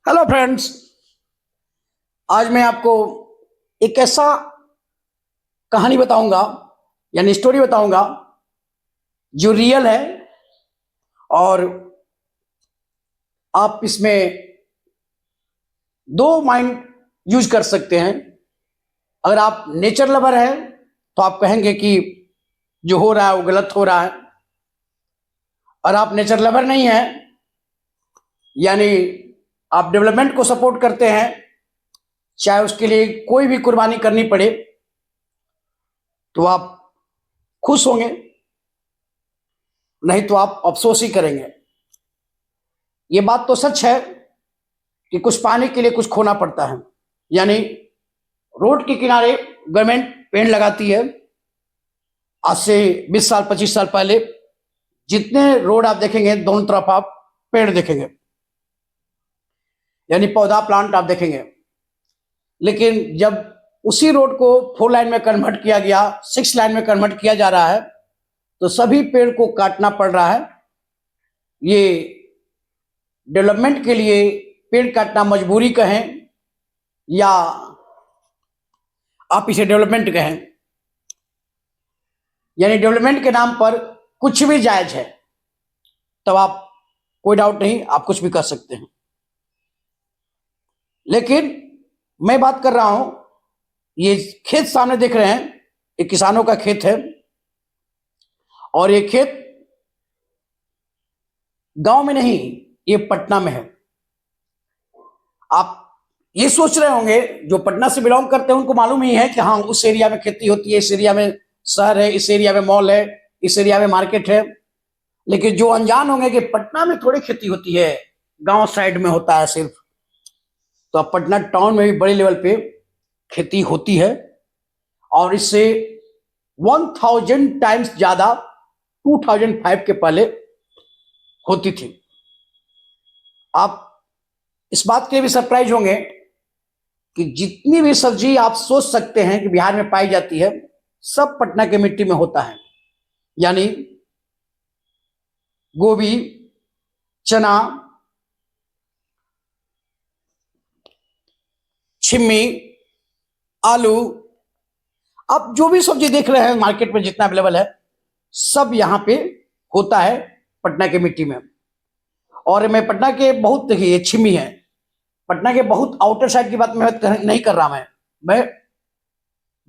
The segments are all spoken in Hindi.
Hello friends. आज मैं आपको एक ऐसा कहानी बताऊंगा यानी स्टोरी बताऊंगा जो रियल है और आप इसमें दो माइंड यूज कर सकते हैं। अगर आप नेचर लवर हैं तो आप कहेंगे कि जो हो रहा है वो गलत हो रहा है। और आप नेचर लवर नहीं हैं यानी आप डेवलपमेंट को सपोर्ट करते हैं, चाहे उसके लिए कोई भी कुर्बानी करनी पड़े, तो आप खुश होंगे, नहीं तो आप अफसोस ही करेंगे। ये बात तो सच है कि कुछ पाने के लिए कुछ खोना पड़ता है। यानी रोड के किनारे गवर्नमेंट पेड़ लगाती है। आज से 20 साल 25 साल पहले जितने रोड आप देखेंगे दोनों तरफ आप पेड़ देखेंगे, यानी पौधा प्लांट आप देखेंगे। लेकिन जब उसी रोड को 4 लाइन में कन्वर्ट किया गया, 6 लाइन में कन्वर्ट किया जा रहा है, तो सभी पेड़ को काटना पड़ रहा है। ये डेवलपमेंट के लिए पेड़ काटना मजबूरी कहें या आप इसे डेवलपमेंट कहें, यानी डेवलपमेंट के नाम पर कुछ भी जायज है, तब आप कोई डाउट नहीं, आप कुछ भी कर सकते हैं। लेकिन मैं बात कर रहा हूं, ये खेत सामने देख रहे हैं, ये किसानों का खेत है और ये खेत गांव में नहीं, ये पटना में है। आप ये सोच रहे होंगे जो पटना से बिलोंग करते हैं उनको मालूम ही है कि हाँ उस एरिया में खेती होती है, इस एरिया में शहर है, इस एरिया में मॉल है, इस एरिया में मार्केट है। लेकिन जो अनजान होंगे कि पटना में थोड़ी खेती होती है, गांव साइड में होता है सिर्फ। तो अब पटना टाउन में भी बड़े लेवल पे खेती होती है और इससे 1000 टाइम्स ज्यादा 2005 के पहले होती थी। आप इस बात के भी सरप्राइज होंगे कि जितनी भी सब्जी आप सोच सकते हैं कि बिहार में पाई जाती है, सब पटना के मिट्टी में होता है। यानी गोभी, चना, छिम्मी, आलू, आप जो भी सब्जी देख रहे हैं मार्केट में जितना अवेलेबल है, सब यहां पे होता है पटना के मिट्टी में। और मैं पटना के बहुत, देखिए ये छिम्मी है, पटना के बहुत आउटर साइड की बात मैं नहीं कर रहा, मैं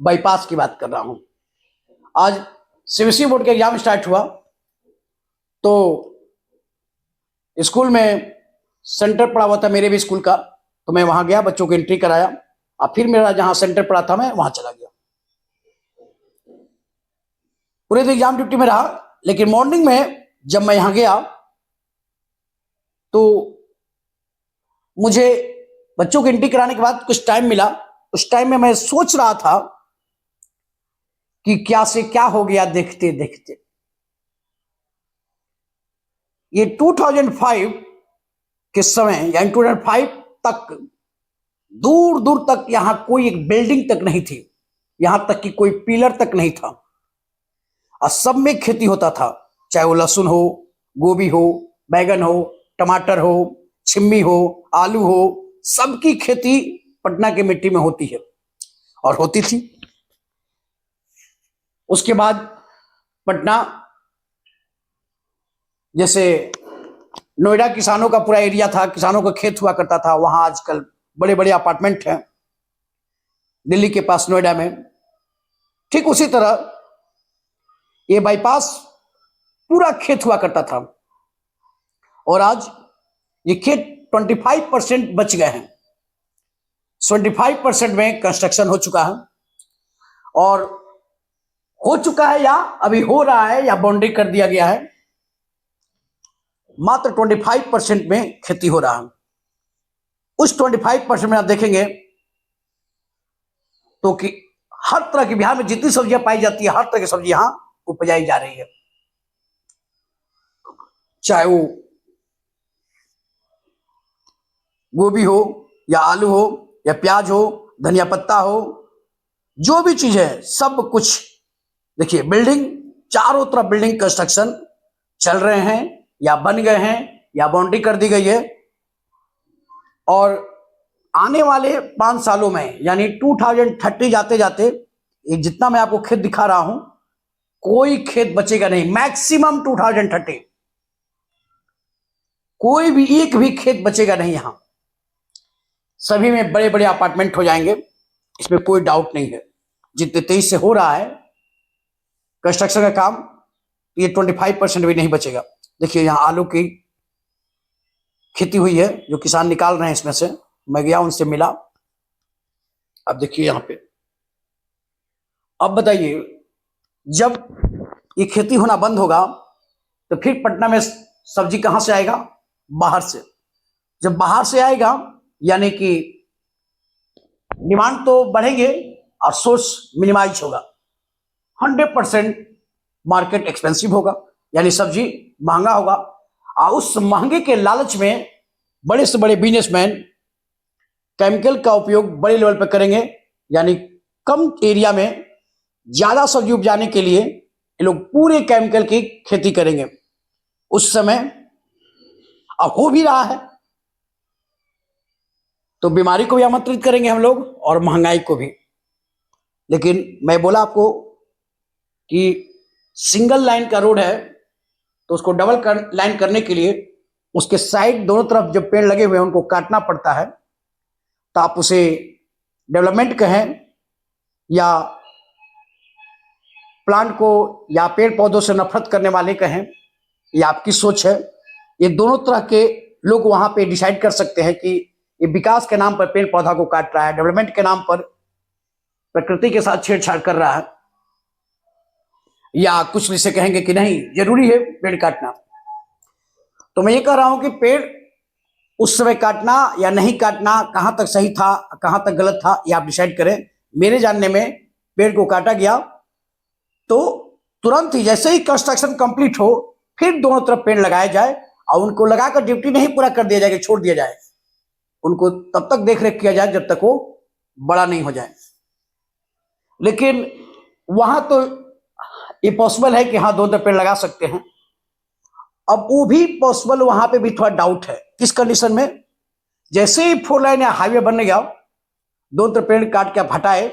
बाईपास की बात कर रहा हूं। आज सीबीएसई बोर्ड का एग्जाम स्टार्ट हुआ तो स्कूल में सेंटर पड़ा हुआ था मेरे भी स्कूल का, तो मैं वहां गया, बच्चों को एंट्री कराया और फिर मेरा जहां सेंटर पड़ा था मैं वहां चला गया। पूरे दिन एग्जाम ड्यूटी में रहा। लेकिन मॉर्निंग में जब मैं यहां गया तो मुझे बच्चों को एंट्री कराने के बाद कुछ टाइम मिला। उस टाइम में मैं सोच रहा था कि क्या से क्या हो गया देखते देखते। ये 2005 के समय यानी 2005 तक दूर दूर तक यहां कोई एक बिल्डिंग तक नहीं थी, यहां तक कि कोई पिलर तक नहीं था और सब में खेती होता था, चाहे वो लहसुन हो, गोभी हो, बैगन हो, टमाटर हो, छिम्मी हो, आलू हो, सबकी खेती पटना के मिट्टी में होती है और होती थी। उसके बाद पटना, जैसे नोएडा किसानों का पूरा एरिया था, किसानों का खेत हुआ करता था, वहां आजकल बड़े बड़े अपार्टमेंट हैं दिल्ली के पास नोएडा में। ठीक उसी तरह ये बाईपास पूरा खेत हुआ करता था और आज ये खेत 25% बच गए हैं। 25% में कंस्ट्रक्शन हो चुका है और हो चुका है या अभी हो रहा है या बाउंड्री कर दिया गया है। मात्र 25% में खेती हो रहा है। उस 25% में आप देखेंगे तो कि हर तरह की बिहार में जितनी सब्जियां पाई जाती है, हर तरह की सब्जी यहां उपजाई जा रही है, चाहे वो गोभी हो या आलू हो या प्याज हो, धनिया पत्ता हो, जो भी चीज है सब कुछ। देखिए बिल्डिंग, चारों तरफ बिल्डिंग कंस्ट्रक्शन चल रहे हैं या बन गए हैं या बाउंड्री कर दी गई है। और आने वाले 5 सालों में यानी 2030 जाते जाते ये जितना मैं आपको खेत दिखा रहा हूं, कोई खेत बचेगा नहीं। मैक्सिमम 2030 कोई भी एक भी खेत बचेगा नहीं। यहां सभी में बड़े बड़े अपार्टमेंट हो जाएंगे, इसमें कोई डाउट नहीं है। जितने तेज से हो रहा है कंस्ट्रक्शन का काम, ये 25% भी नहीं बचेगा। देखिए यहां आलू की खेती हुई है जो किसान निकाल रहे हैं इसमें से, मैं गया उनसे मिला। अब देखिए यहां पे, अब बताइए जब ये खेती होना बंद होगा तो फिर पटना में सब्जी कहां से आएगा? बाहर से। जब बाहर से आएगा यानी कि डिमांड तो बढ़ेंगे और सोर्स मिनिमाइज होगा। 100% मार्केट एक्सपेंसिव होगा, यानी सब्जी महंगा होगा। और उस महंगे के लालच में बड़े से बड़े बिजनेसमैन केमिकल का उपयोग बड़े लेवल पर करेंगे, यानी कम एरिया में ज्यादा सब्जी उपजाने के लिए ये लोग पूरे केमिकल की खेती करेंगे। उस समय अब हो भी रहा है, तो बीमारी को भी आमंत्रित करेंगे हम लोग और महंगाई को भी। लेकिन मैं बोला आपको कि सिंगल लाइन का रोड है, तो उसको डबल लाइन करने के लिए उसके साइड दोनों तरफ जो पेड़ लगे हुए हैं उनको काटना पड़ता है। तो आप उसे डेवलपमेंट कहें या प्लांट को या पेड़ पौधों से नफरत करने वाले कहें, ये आपकी सोच है। ये दोनों तरह के लोग वहां पे डिसाइड कर सकते हैं कि ये विकास के नाम पर पेड़ पौधा को काट रहा है, डेवलपमेंट के नाम पर प्रकृति के साथ छेड़छाड़ कर रहा है, या कुछ इसे कहेंगे कि नहीं जरूरी है पेड़ काटना। तो मैं ये कह रहा हूं कि पेड़ उस समय काटना या नहीं काटना, कहां तक सही था कहां तक गलत था, ये आप डिसाइड करें। मेरे जानने में पेड़ को काटा गया तो तुरंत ही जैसे ही कंस्ट्रक्शन कंप्लीट हो फिर दोनों तरफ पेड़ लगाया जाए और उनको लगाकर ड्यूटी नहीं पूरा कर दिया जाए, छोड़ दिया जाए। उनको तब तक देख रेख किया जाए जब तक वो बड़ा नहीं हो जाए। लेकिन वहां तो ये पॉसिबल है कि हाँ दो पेड़ लगा सकते हैं। अब वो भी पॉसिबल, वहां पे भी थोड़ा डाउट है। किस कंडीशन में? जैसे ही 4 लाइन या हाईवे बनने गया, दो पेड़ काट के हटाए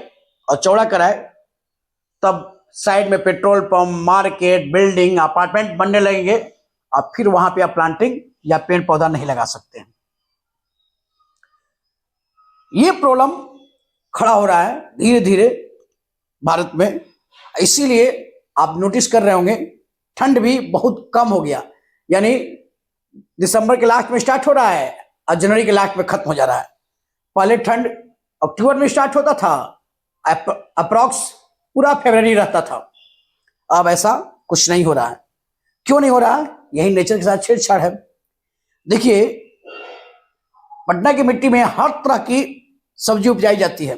और चौड़ा कराए, तब साइड में petrol pump, market, building, apartment बनने लगेंगे और फिर वहां पे आप प्लांटिंग या पेड़ पौधा नहीं लगा सकते हैं। ये प्रॉब्लम खड़ा हो रहा है धीरे धीरे भारत में। इसीलिए आप नोटिस कर रहे होंगे ठंड भी बहुत कम हो गया, यानी दिसंबर के लास्ट में स्टार्ट हो रहा है और जनवरी के लास्ट में खत्म हो जा रहा है। पहले ठंड अक्टूबर में स्टार्ट होता था, अप्रॉक्स पूरा फरवरी रहता था। अब ऐसा कुछ नहीं हो रहा है। क्यों नहीं हो रहा है? यही नेचर के साथ छेड़छाड़ है। देखिए पटना की मिट्टी में हर तरह की सब्जी उपजाई जाती है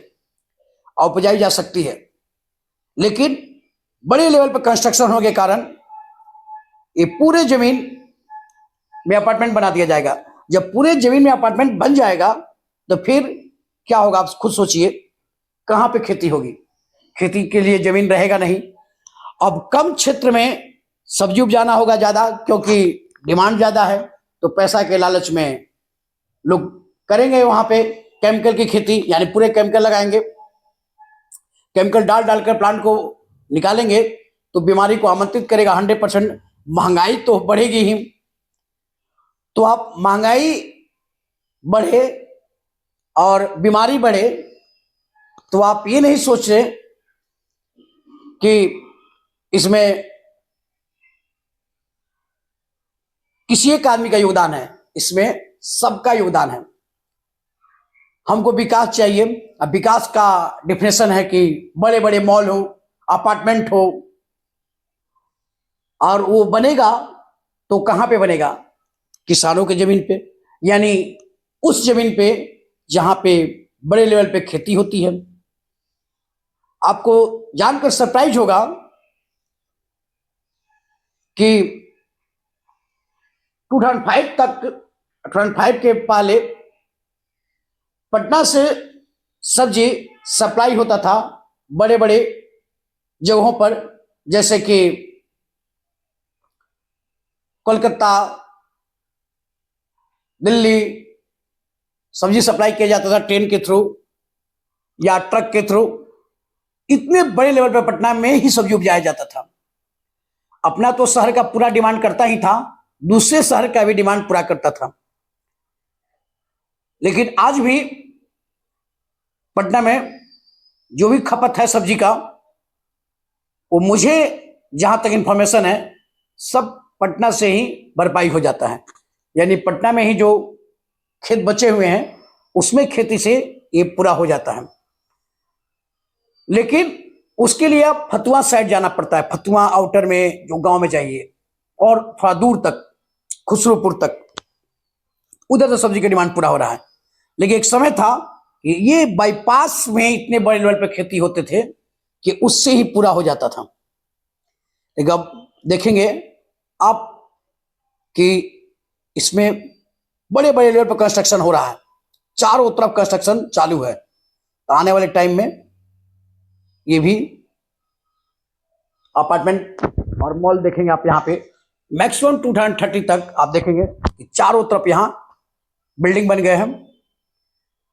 और उपजाई जा सकती है, लेकिन बड़े लेवल पर कंस्ट्रक्शन होने के कारण ये पूरे जमीन में अपार्टमेंट बना दिया जाएगा। जब पूरे जमीन में अपार्टमेंट बन जाएगा तो फिर क्या होगा? आप खुद सोचिए, कहां पे खेती होगी? खेती के लिए जमीन रहेगा नहीं। अब कम क्षेत्र में सब्जी उपजाना होगा ज्यादा, क्योंकि डिमांड ज्यादा है, तो पैसा के लालच में लोग करेंगे वहां पे केमिकल की खेती, यानी पूरे केमिकल लगाएंगे। केमिकल डालकर प्लांट को निकालेंगे तो बीमारी को आमंत्रित करेगा 100%। महंगाई तो बढ़ेगी ही। तो आप महंगाई बढ़े और बीमारी बढ़े तो आप ये नहीं सोच रहे कि इसमें किसी एक आदमी का योगदान है, इसमें सबका योगदान है। हमको विकास चाहिए। अब विकास का डिफिनेशन है कि बड़े बड़े मॉल हो, अपार्टमेंट हो, और वो बनेगा तो कहां पे बनेगा? किसानों की जमीन पे, यानी उस जमीन पे जहां पे बड़े लेवल पे खेती होती है। आपको जानकर सरप्राइज होगा कि 2005 के पहले पटना से सब्जी सप्लाई होता था बड़े बड़े जगहों पर, जैसे कि कोलकाता, दिल्ली, सब्जी सप्लाई किया जाता था ट्रेन के थ्रू या ट्रक के थ्रू। इतने बड़े लेवल पर पटना में ही सब्जी उपजाया जाता था। अपना तो शहर का पूरा डिमांड करता ही था, दूसरे शहर का भी डिमांड पूरा करता था। लेकिन आज भी पटना में जो भी खपत है सब्जी का, वो मुझे जहां तक इंफॉर्मेशन है सब पटना से ही भरपाई हो जाता है। यानी पटना में ही जो खेत बचे हुए हैं उसमें खेती से ये पूरा हो जाता है। लेकिन उसके लिए आप फतुहा साइड जाना पड़ता है, फतुहा आउटर में जो गांव में चाहिए, और थोड़ा दूर तक खुसरूपुर तक, उधर तो सब्जी का डिमांड पूरा हो रहा है। लेकिन एक समय था कि ये बाईपास में इतने बड़े लेवल पर खेती होते थे कि उससे ही पूरा हो जाता था। लेकिन अब देखेंगे आप कि इसमें बड़े बड़े लेवल पर कंस्ट्रक्शन हो रहा है, चारों तरफ कंस्ट्रक्शन चालू है। तो आने वाले टाइम में ये भी अपार्टमेंट और मॉल देखेंगे आप यहाँ पे, मैक्सिमम 2030 तक आप देखेंगे कि चारों तरफ यहाँ बिल्डिंग बन गए हैं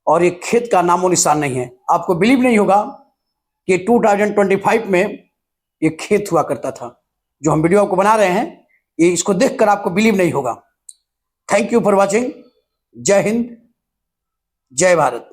और ये खेत का नामो निशान नहीं है। आपको बिलीव नहीं होगा कि 2025 में ये खेत हुआ करता था। जो हम वीडियो को बना रहे हैं, ये इसको देखकर आपको बिलीव नहीं होगा। Thank you for watching. जय हिंद, जय भारत।